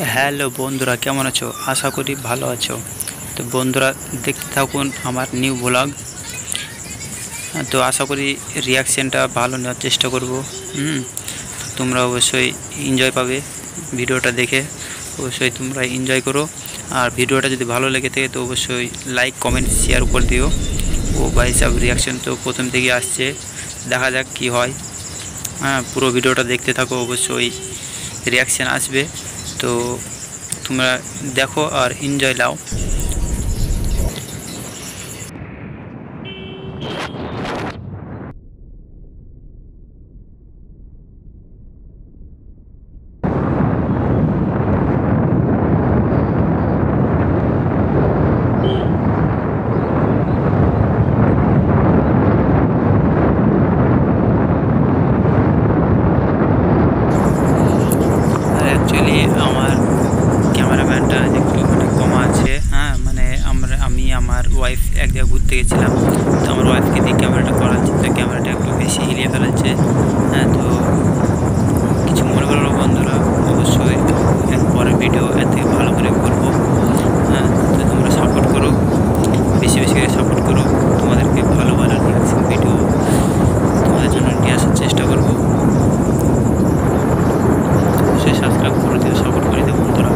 Hello বন্ধুরা, কেমন আছো? আশা করি ভালো আছো। তো বন্ধুরা, দেখতে থাকুন আমার নিউ ব্লগ। তো আশা করি রিয়াকশানটা ভালো নেওয়ার চেষ্টা করব। তো তোমরা অবশ্যই এনজয় পাবে ভিডিওটা দেখে। অবশ্যই তোমরা এনজয় করো। আর ভিডিওটা যদি ভালো লেগে থাকে তো অবশ্যই লাইক কমেন্ট শেয়ার করে দিও। ও ভাই সব রিয়াকশান তো প্রথম থেকে আসছে, দেখা যাক কি হয়। পুরো ভিডিওটা দেখতে থাকো, অবশ্যই রিয়াকশান আসবে। তো তোমরা দেখো আর এনজয় নাও। আর অ্যাকচুয়ালি আমার ক্যামেরাম্যানটা একটু কমা আছে। মানে আমি আমার ওয়াইফ এক জায়গায় ঘুরতে গেছিলাম, তো আমার ওয়াইফকে দিয়ে ক্যামেরাটা করাচ্ছে, তো ক্যামেরাটা একটু বেশি হিলিয়ে ফেলাচ্ছে। তো কিছু মনে করো বন্ধুরা, অবশ্যই পরের ভিডিও এর থেকে ভালো করে করবো। তো তোমরা সাপোর্ট করো, বেশি বেশি করে সাপোর্ট করো। তোমাদেরকে ভালো ভালো রিয়াকশন ভিডিও তোমাদের জন্য নিয়ে আসার চেষ্টা করবো। অবশ্যই সাবস্ক্রাইব করে দিও, সাপোর্ট করে দিও বন্ধুরা।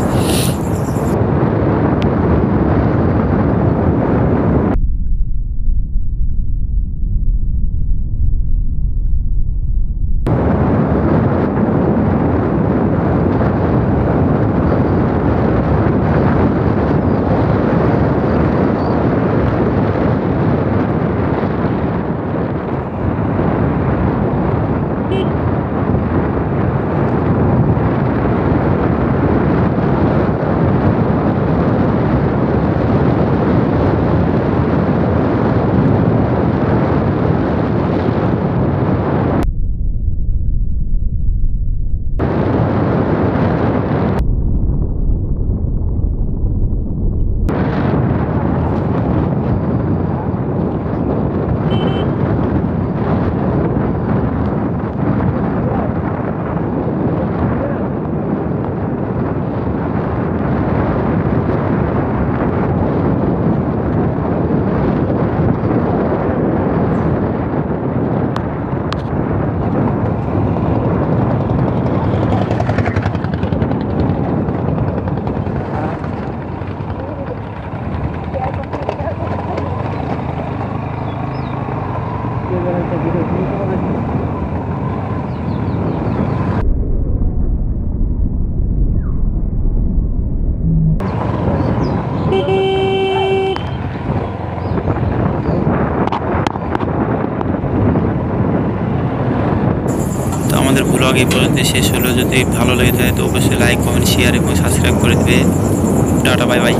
তো আমাদের ব্লগ এই পর্যন্ত শেষ হলো। যদি ভালো লেগে থাকে তো অবশ্যই লাইক কমেন্ট শেয়ার এবং সাবস্ক্রাইব করে দেবে। Tata, bye bye.